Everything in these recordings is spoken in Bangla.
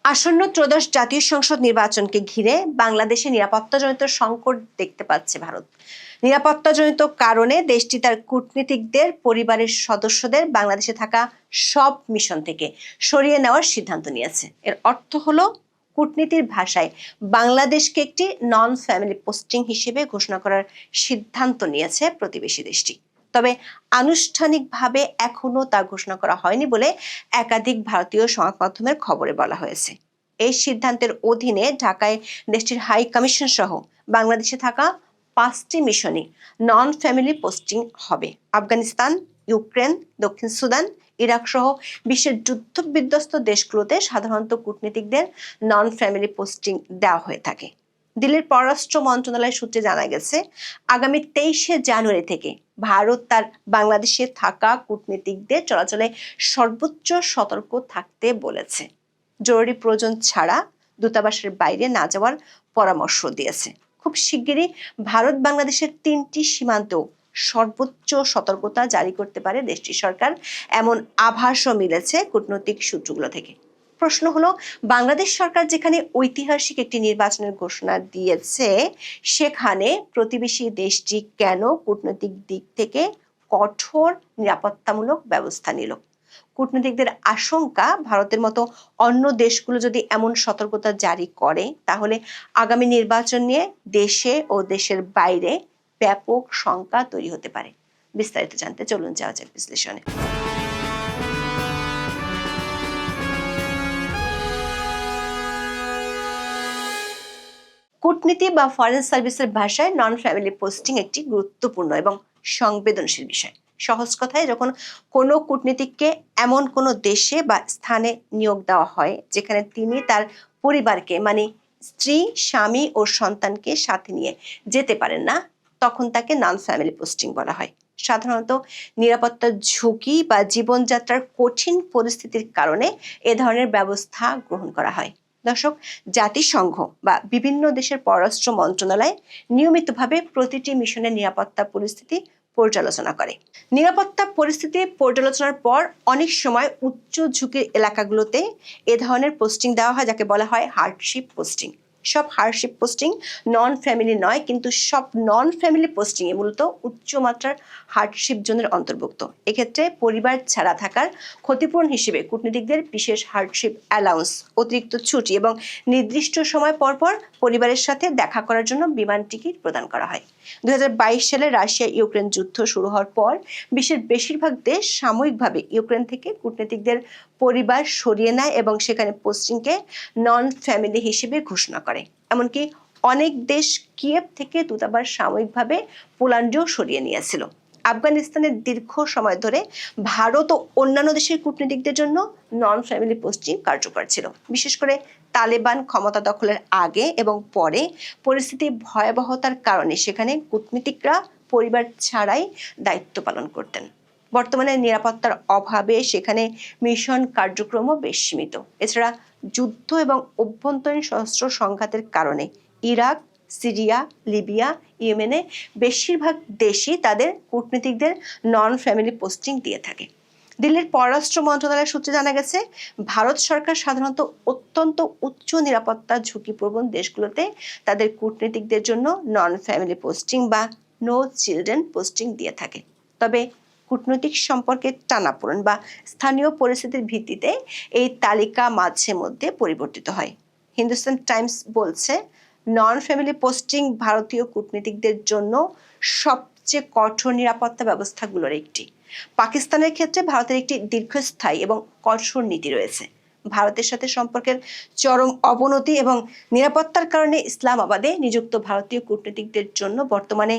আসন্ন ত্রয়োদশ জাতীয় সংসদ নির্বাচনকে ঘিরে বাংলাদেশে নিরাপত্তাজনিত সংকট দেখতে পাচ্ছে ভারত। নিরাপত্তাজনিত কারণে দেশটি তার কূটনীতিকদের পরিবারের সদস্যদের বাংলাদেশে থাকা সব মিশন থেকে সরিয়ে নেওয়ার সিদ্ধান্ত নিয়েছে। এর অর্থ হলো, কূটনীতির ভাষায় বাংলাদেশকে একটি নন ফ্যামিলি পোস্টিং হিসেবে ঘোষণা করার সিদ্ধান্ত নিয়েছে প্রতিবেশী দেশটি। তবে আনুষ্ঠানিকভাবে এখনো তা ঘোষণা করা হয়নি বলে একাধিক ভারতীয় সংবাদ মাধ্যমের খবরে বলা হয়েছে। এই সিদ্ধান্তের অধীনে ঢাকায় দেশটির হাই কমিশন সহ বাংলাদেশে থাকা 5টি মিশনই নন ফ্যামিলি পোস্টিং হবে। আফগানিস্তান, ইউক্রেন, দক্ষিণ সুদান, ইরাক সহ বিশ্বের যুদ্ধ বিধ্বস্ত দেশগুলোতে সাধারণত কূটনীতিকদের নন ফ্যামিলি পোস্টিং দেওয়া হয়ে থাকে। দিল্লির পররাষ্ট্র মন্ত্রণালয়ের সূত্রে জানা গেছে, আগামী 23শে জানুয়ারি থেকে ভারত তার বাংলাদেশে থাকা কূটনীতিকদের চলাচলে সর্বোচ্চ সতর্ক থাকতে বলেছে। জরুরি প্রয়োজন ছাড়া দূতাবাসের বাইরে না যাওয়ার পরামর্শ দিয়েছে। খুব শিগগিরই ভারত বাংলাদেশের 3টি সীমান্তেও সর্বোচ্চ সতর্কতা জারি করতে পারে দেশটির সরকার, এমন আভাসও মিলেছে কূটনৈতিক সূত্রগুলো থেকে। প্রশ্ন হলো, বাংলাদেশ সরকার যেখানে ঐতিহাসিক একটি নির্বাচনের ঘোষণা দিয়েছে, সেখানে প্রতিবেশী দেশটি কেন কূটনৈতিক দিক থেকে কঠোর নিরাপত্তামূলক ব্যবস্থা নিল? কূটনীতিকদের আশঙ্কা, ভারতের মতো অন্য দেশগুলো যদি এমন সতর্কতা জারি করে, তাহলে আগামী নির্বাচন নিয়ে দেশে ও দেশের বাইরে ব্যাপক শঙ্কা তৈরি হতে পারে। বিস্তারিত জানতে চলুন যাওয়া যাক বিশ্লেষণে। কূটনীতি বা ফরেন সার্ভিসের ভাষায় নন ফ্যামিলি পোস্টিং একটি গুরুত্বপূর্ণ এবং সংবেদনশীল বিষয়। সহজ কথায়, যখন কোনো কূটনীতিককে এমন কোনো দেশে বা স্থানে নিয়োগ দেওয়া হয় যেখানে তিনি তার পরিবারকে, মানে স্ত্রী, স্বামী ও সন্তানকে সাথে নিয়ে যেতে পারেন না, তখন তাকে নন ফ্যামিলি পোস্টিং বলা হয়। সাধারণত নিরাপত্তার ঝুঁকি বা জীবনযাত্রার কঠিন পরিস্থিতির কারণে এ ধরনের ব্যবস্থা গ্রহণ করা হয়। দর্শক, জাতিসংঘ বা বিভিন্ন দেশের পররাষ্ট্র মন্ত্রণালয় নিয়মিতভাবে প্রতিটি মিশনের নিরাপত্তা পরিস্থিতি পর্যালোচনা করে। নিরাপত্তা পরিস্থিতি পর্যালোচনার পর অনেক সময় উচ্চ ঝুঁকির এলাকাগুলোতে এ ধরনের পোস্টিং দেওয়া হয়, যাকে বলা হয় হার্ডশিপ পোস্টিং। সব হার্ডশিপ পোস্টিং নন ফ্যামিলি নয়, কিন্তু সব নন ফ্যামিলি পোস্টিং এ মূলত উচ্চমাত্রার হার্ডশিপ জোনের অন্তর্ভুক্ত। এক্ষেত্রে পরিবার ছাড়া থাকার ক্ষতিপূরণ হিসেবে কূটনীতিকদের বিশেষ হার্ডশিপ অ্যালাউন্স, অতিরিক্ত ছুটি এবং নির্দিষ্ট সময় পর পর পরিবারের সাথে দেখা করার জন্য বিমান টিকিট প্রদান করা হয়। 2022 সালে রাশিয়া ইউক্রেন যুদ্ধ শুরু হওয়ার পর বিশ্বের বেশিরভাগ দেশ সাময়িকভাবে ইউক্রেন থেকে কূটনীতিকদের পরিবার সরিয়ে নেয় এবং সেখানে পোস্টিংকে নন ফ্যামিলি হিসেবে ঘোষণা করে। এমনকি অনেক দেশ কিয়েভ থেকে দূতাবাস সাময়িকভাবে পোল্যান্ডেও সরিয়ে নিয়েছিল। আফগানিস্তানের দীর্ঘ সময় ধরে ভারত ও অন্যান্য দেশের কূটনীতিকদের জন্য নন ফ্যামিলি পোস্টিং কার্যকর ছিল। বিশেষ করে তালেবান ক্ষমতা দখলের আগে এবং পরে পরিস্থিতি ভয়াবহতার কারণে সেখানে কূটনীতিকরা পরিবার ছাড়াই দায়িত্ব পালন করতেন। বর্তমানে নিরাপত্তার অভাবে সেখানে মিশন কার্যক্রমও বেশ সীমিত। এছাড়া যুদ্ধ এবং অভ্যন্তরীণ সশস্ত্র সংঘাতের কারণে ইরাক, সিরিয়া, লিবিয়া, ইয়েমেনে বেশিরভাগ দেশই তাদের কূটনীতিকদের নন ফ্যামিলি পোস্টিং দিয়ে থাকে। দিল্লির পররাষ্ট্র মন্ত্রণালয়ের সূত্রে জানা গেছে, ভারত সরকার সাধারণত অত্যন্ত উচ্চ নিরাপত্তা ঝুঁকিপ্রবণ দেশগুলোতে তাদের কূটনীতিকদের জন্য নন ফ্যামিলি পোস্টিং বা নো চিলড্রেন পোস্টিং দিয়ে থাকে। তবে কূটনৈতিক সম্পর্কের টানাপোড়েন বা স্থানীয় পরিস্থিতির ভিত্তিতে এই তালিকা মাঝে মধ্যে পরিবর্তিত হয়। হিন্দুস্তান টাইমস বলছে, নন ফ্যামিলি পোস্টিং ভারতীয় কূটনীতিকদের জন্য সবচেয়ে কঠোর নিরাপত্তা ব্যবস্থাগুলোর একটি। পাকিস্তানের ক্ষেত্রে ভারতের একটি দীর্ঘস্থায়ী এবং কঠোর নীতি রয়েছে। ভারতের সাথে সম্পর্কের চরম অবনতি এবং নিরাপত্তার কারণে ইসলামাবাদে নিযুক্ত ভারতীয় কূটনীতিকদের জন্য বর্তমানে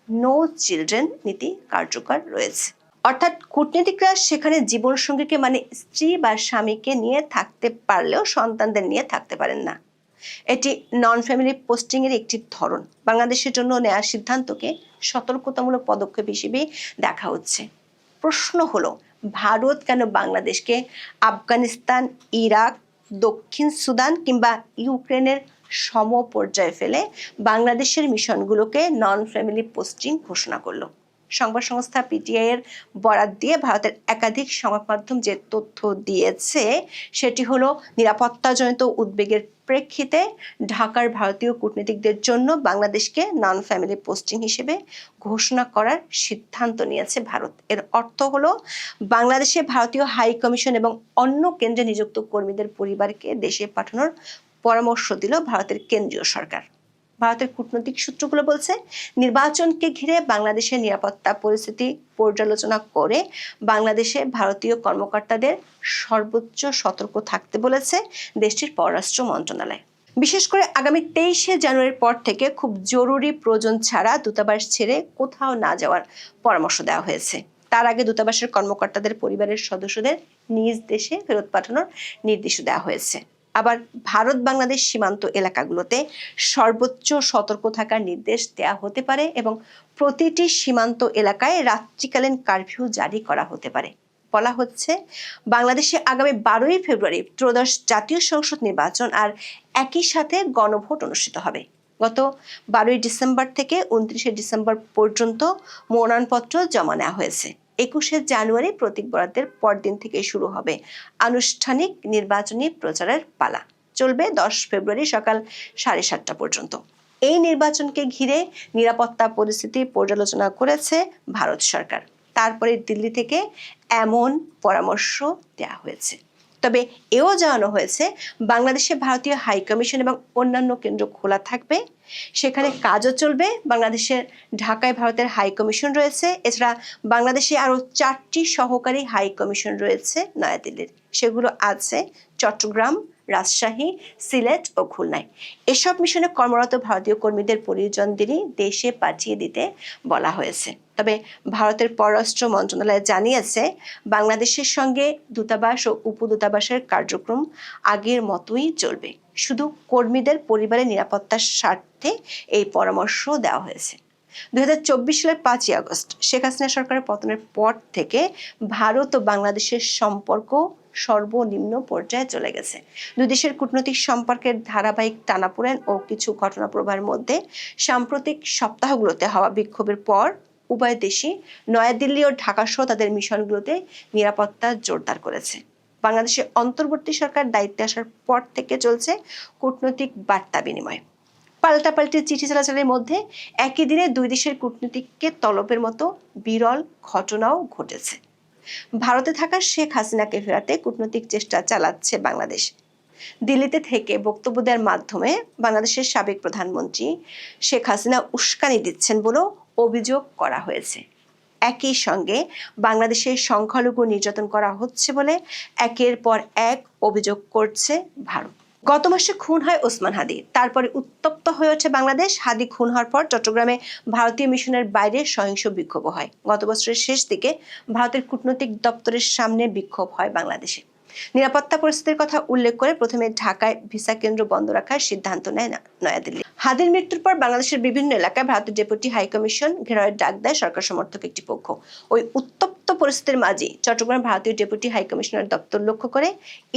নো চিলড্রেন নীতি কার্যকর রয়েছে। অর্থাৎ কূটনীতিকরা সেখানে জীবনসঙ্গীকে, মানে স্ত্রী বা স্বামীকে নিয়ে থাকতে পারলেও সন্তানদের নিয়ে থাকতে পারেন না। এটি নন ফ্যামিলি পোস্টিং এর একটি ধরন। বাংলাদেশের জন্য নেওয়া সিদ্ধান্তকে সতর্কতামূলক পদক্ষেপ হিসেবে দেখা হচ্ছে। প্রশ্ন হলো, ভারত কেন বাংলাদেশকে আফগানিস্তান, ইরাক, দক্ষিণ সুদান কিংবা ইউক্রেনের সমপর্যায়ে ফেলে বাংলাদেশের মিশনগুলোকে নন ফ্যামিলি পোস্টিং ঘোষণা করলো? সংবাদ সংস্থা পিটিআই এর বরাত দিয়ে ভারতের একাধিক সংবাদ মাধ্যম যে তথ্য দিয়েছে সেটি হলো নিরাপত্তাজনিত উদ্বেগের প্রেক্ষিতে ঢাকার ভারতীয় কূটনীতিকদের জন্য বাংলাদেশকে নন ফ্যামিলি পোস্টিং হিসেবে ঘোষণা করার সিদ্ধান্ত নিয়েছে ভারত। এর অর্থ হলো বাংলাদেশে ভারতীয় হাই কমিশন এবং অন্য কেন্দ্রে নিযুক্ত কর্মীদের পরিবারকে দেশে পাঠানোর পরামর্শ দিল ভারতের কেন্দ্রীয় সরকার। ভারতের কূটনৈতিক সূত্রগুলো বলছে, নির্বাচনকে ঘিরে বাংলাদেশের নিরাপত্তা পরিস্থিতি পর্যালোচনা করে বাংলাদেশে ভারতীয় কর্মকর্তাদের সর্বোচ্চ সতর্ক থাকতে বলেছে দেশটির পররাষ্ট্র মন্ত্রণালয়। বিশেষ করে আগামী 23শে জানুয়ারির পর থেকে খুব জরুরি প্রয়োজন ছাড়া দূতাবাস ছেড়ে কোথাও না যাওয়ার পরামর্শ দেওয়া হয়েছে। তার আগে দূতাবাসের কর্মকর্তাদের পরিবারের সদস্যদের নিজ দেশে ফেরত পাঠানোর নির্দেশ দেওয়া হয়েছে। আবার ভারত বাংলাদেশ সীমান্ত এলাকাগুলোতে সর্বোচ্চ সতর্ক থাকার নির্দেশ দেওয়া হতে পারে এবং প্রতিটি সীমান্ত এলাকায় রাত্রিকালীন কারফিউ জারি করা হতে পারে। বলা হচ্ছে, বাংলাদেশে আগামী 12ই ফেব্রুয়ারি ত্রয়োদশ জাতীয় সংসদ নির্বাচন আর একই সাথে গণভোট অনুষ্ঠিত হবে। গত 12ই ডিসেম্বর থেকে 29শে ডিসেম্বর পর্যন্ত মনোনয়নপত্র জমা নেওয়া হয়েছে। 21শে জানুয়ারি প্রতীক বরাদ্দের পরদিন থেকে শুরু হবে আনুষ্ঠানিক নির্বাচনী প্রচারের পালা। চলবে 10 ফেব্রুয়ারি সকাল 7:30টা পর্যন্ত। এই নির্বাচনকে ঘিরে নিরাপত্তা পরিস্থিতি পর্যালোচনা করেছে ভারত সরকার। তারপরে দিল্লি থেকে এমন পরামর্শ দেওয়া হয়েছে। তবে এও জানানো হয়েছে, বাংলাদেশে ভারতীয় হাই কমিশন এবং অন্যান্য কেন্দ্র খোলা থাকবে, সেখানে কাজও চলবে। বাংলাদেশের ঢাকায় ভারতের হাই কমিশন রয়েছে। এছাড়া বাংলাদেশে আরো 4টি সহকারী হাই কমিশন রয়েছে নয়াদিল্লির। সেগুলো আছে চট্টগ্রাম, রাজশাহী, সিলেট ও খুলনায়। এসব মিশনে কর্মরত ভারতীয় কর্মীদের পরিজনদেরই দেশে পাঠিয়ে দিতে বলা হয়েছে। তবে ভারতের পররাষ্ট্র মন্ত্রণালয় জানিয়েছে, বাংলাদেশের সঙ্গে দূতাবাস ও উপদূতাবাসের কার্যক্রম আগের মতোই চলবে। শুধু কর্মীদের পরিবারের নিরাপত্তার স্বার্থে এই পরামর্শ দেওয়া হয়েছে। 2024 সালের 5ই আগস্ট শেখ হাসিনা সরকারের পতনের পর থেকে ভারত ও বাংলাদেশের সম্পর্ক সর্বনিম্ন পর্যায়ে চলে গেছে। দুই দেশের কূটনৈতিক সম্পর্কের ধারাবাহিক টানাপোড়েন ও কিছু ঘটনা প্রবাহের মধ্যে সাম্প্রতিক সপ্তাহগুলোতে হওয়া বিক্ষোভের পর উভয় দেশই নয়াদিল্লি ও ঢাকা সহ তাদের মিশনগুলোতে নিরাপত্তা জোরদার করেছে। বাংলাদেশের অন্তর্বর্তী সরকার দায়িত্বে আসার পর থেকে চলছে কূটনৈতিক বার্তা বিনিময়। পাল্টাপাল্টি চিঠি চলাচলের মধ্যে একই দিনে দুই দেশের কূটনীতিককে তলবের মতো বিরল ঘটনাও ঘটেছে। ভারতে থাকা শেখ হাসিনাকে ফেরাতে কূটনৈতিক চেষ্টা চালাচ্ছে বাংলাদেশ। দিল্লিতে থেকে বক্তব্য দেওয়ার মাধ্যমে বাংলাদেশের সাবেক প্রধানমন্ত্রী শেখ হাসিনা উস্কানি দিচ্ছেন বলেও অভিযোগ করা হয়েছে। একই সঙ্গে বাংলাদেশে সংখ্যালঘু নির্যাতন করা হচ্ছে বলে একের পর এক অভিযোগ করছে ভারত। গত মাসে খুন হয় ওসমান হাদি, তারপরে উত্তপ্ত হয়ে ওঠে বাংলাদেশ। হাদি খুন হওয়ার পর চট্টগ্রামে ভারতীয় মিশনের বাইরে সহিংস বিক্ষোভ হয়। গত বছরের শেষ দিকে ভারতের কূটনৈতিক দপ্তরের সামনে বিক্ষোভ হয় বাংলাদেশে। নিরাপত্তা পরিস্থিতির কথা উল্লেখ করে প্রথমে ঢাকায় ভিসা কেন্দ্র বন্ধ রাখার সিদ্ধান্ত নেয় নয়াদিল্লি। হাদির মৃত্যুর পর বাংলাদেশের বিভিন্ন এলাকায় ভারতের ডেপুটি হাই কমিশন ঘেরাওয়ের ডাক দেয় সরকার সমর্থক একটি পক্ষ। ওই উত্তপ্ত পরিস্থিতির মাঝে চট্টগ্রাম ভারতীয় ডেপুটি হাই কমিশনার দপ্তর লক্ষ্য করে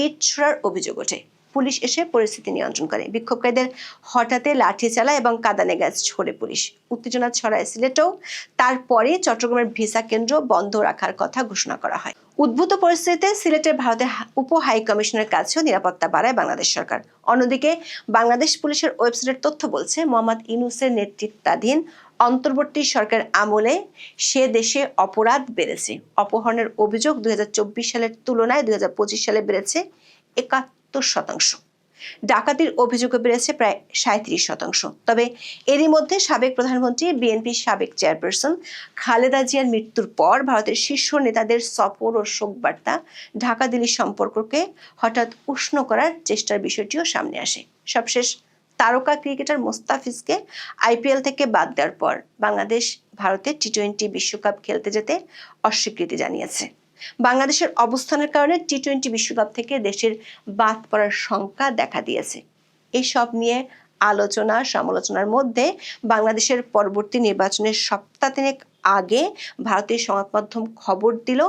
ইট ছোড়ার অভিযোগ ওঠে। পুলিশ এসে পরিস্থিতি নিয়ন্ত্রণ করে। বিক্ষোভকারীদের হঠাতে লাঠি চালায় এবং কাঁদানে গ্যাস ছোড়ে পুলিশ। উত্তেজনা ছড়ায় সিলেটেও। তারপরে চট্টগ্রামের ভিসা কেন্দ্র বন্ধ রাখার কথা ঘোষণা করা হয়। উদ্ভূত পরিস্থিতিতে সিলেটের ভারতের উপ হাই কমিশনের কাছেও নিরাপত্তা বাড়ায় বাংলাদেশ সরকার। অন্যদিকে বাংলাদেশ পুলিশের ওয়েবসাইটের তথ্য বলছে, মোহাম্মদ ইউনূসের নেতৃত্বাধীন অন্তর্বর্তী সরকার আমলে সে দেশে অপরাধ বেড়েছে। অপহরণের অভিযোগ 2024 সালের তুলনায় 2025 সালে বেড়েছে 71%। ডাকাতির অভিযোগও বেড়েছে প্রায় 37%। তবে এরই মধ্যে সাবেক প্রধানমন্ত্রী বিএনপির সাবেক চেয়ারপারসন খালেদা জিয়ার মৃত্যুর পর ভারতের শীর্ষ নেতাদের সফর ও শোক বার্তা ঢাকা দিল্লি সম্পর্ককে হঠাৎ উষ্ণ করার চেষ্টার বিষয়টিও সামনে আসে। সবশেষ তারকা ক্রিকেটার মোস্তাফিজকে আইপিএল থেকে বাদ দেওয়ার পর বাংলাদেশ ভারতে টি-20 বিশ্বকাপ খেলতে যেতে অস্বীকৃতি জানিয়েছে। বাংলাদেশের অবস্থানের কারণে টি-20 বিশ্বকাপ থেকে দেশের বাদ পড়ার শঙ্কা দেখা দিয়েছে। এসব নিয়ে আলোচনা সমালোচনার মধ্যে বাংলাদেশের পরবর্তী নির্বাচনের সপ্তাহ তিনেক আগে ভারতীয় সংবাদ মাধ্যম খবর দিল,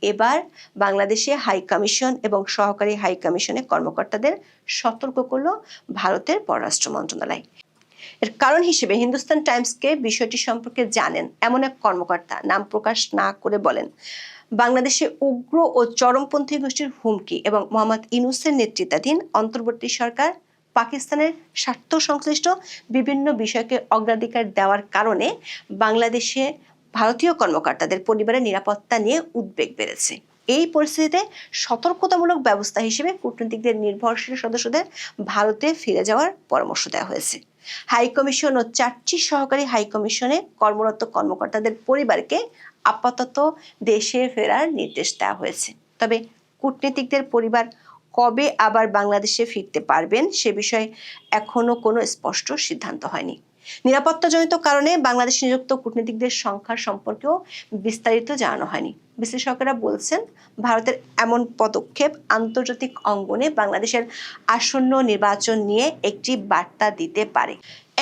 এবার বাংলাদেশে হাই কমিশন এবং সহকারী হাই কমিশনের কর্মকর্তাদের সতর্ক করল ভারতের পররাষ্ট্র মন্ত্রণালয়। এর কারণ হিসেবে হিন্দুস্তান টাইমসকে বিষয়টি সম্পর্কে জানেন এমন এক কর্মকর্তা নাম প্রকাশ না করে বলেন, বাংলাদেশে উগ্র ও চরমপন্থী গোষ্ঠীর হুমকি এবং মোহাম্মদ ইউনূসের নেতৃত্বাধীন অন্তর্বর্তী সরকার পাকিস্তানের স্বার্থ সংশ্লিষ্ট বিভিন্ন বিষয়কে অগ্রাধিকার দেওয়ার কারণে বাংলাদেশে ভারতীয় কর্মকর্তাদের পরিবারের নিরাপত্তা নিয়ে উদ্বেগ বেড়েছে। এই পরিস্থিতিতে সতর্কতামূলক ব্যবস্থা হিসেবে কূটনীতিকদের নির্ভরশীল সদস্যদের ভারতে ফিরে যাওয়ার পরামর্শ দেওয়া হয়েছে। হাইকমিশন ও 4টি সহকারী হাইকমিশনে কর্মরত কর্মকর্তাদের পরিবারকে আপাতত দেশে ফেরার নির্দেশ দেওয়া হয়েছে। তবে কূটনীতিকদের পরিবার কবে আবার বাংলাদেশে ফিরতে পারবেন সে বিষয়ে এখনো কোনো স্পষ্ট সিদ্ধান্ত হয়নি। নিরাপত্তাজনিত কারণে বাংলাদেশে নিযুক্ত কূটনীতিকদের সংখ্যা সম্পর্কেও বিস্তারিত জানানো হয়নি। বিশ্লেষকেরা বলছেন, ভারতের এমন পদক্ষেপ আন্তর্জাতিক অঙ্গনে বাংলাদেশের আসন্ন নির্বাচন নিয়ে একটি বার্তা দিতে পারে।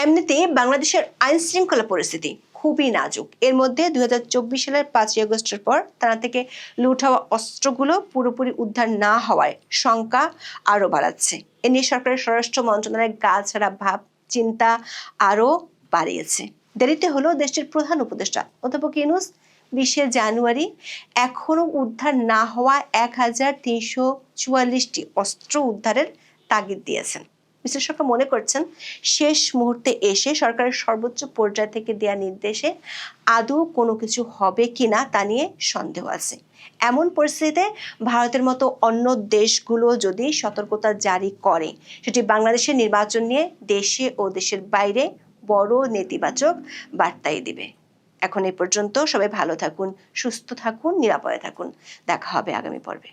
এমনিতে বাংলাদেশের আইন শৃঙ্খলা পরিস্থিতি খুবই নাজুক। এর মধ্যে 2024 সালের 5ই আগস্টের পর থানা থেকে লুট হওয়া অস্ত্রগুলো পুরোপুরি উদ্ধার না হওয়ায় শঙ্কা আরো বাড়াচ্ছে। এ নিয়ে সরকারের স্বরাষ্ট্র মন্ত্রণালয়ের গাছাড়া ভাব চিন্তা আরো বাড়িয়েছে। দেরিতে হলো দেশটির প্রধান উপদেষ্টা অধ্যাপক ইউনূস 20শে জানুয়ারি এখনো উদ্ধার না হওয়া 1344টি অস্ত্র উদ্ধারের তাগিদ দিয়েছেন। বিশ্লেষকরা মনে করছেন, শেষ মুহূর্তে এসে সরকারের সর্বোচ্চ পর্যায় থেকে দেয়া নির্দেশে আদৌ কোনো কিছু হবে কিনা তা নিয়ে সন্দেহ আছে। এমন পরিস্থিতিতে ভারতের মতো অন্য দেশগুলো যদি সতর্কতা জারি করে, সেটি বাংলাদেশের নির্বাচন নিয়ে দেশে ও দেশের বাইরে বড় নেতিবাচক বার্তাই দিবে। এখন এই পর্যন্ত। সবাই ভালো থাকুন, সুস্থ থাকুন, নিরাপদে থাকুন। দেখা হবে আগামী পর্বে।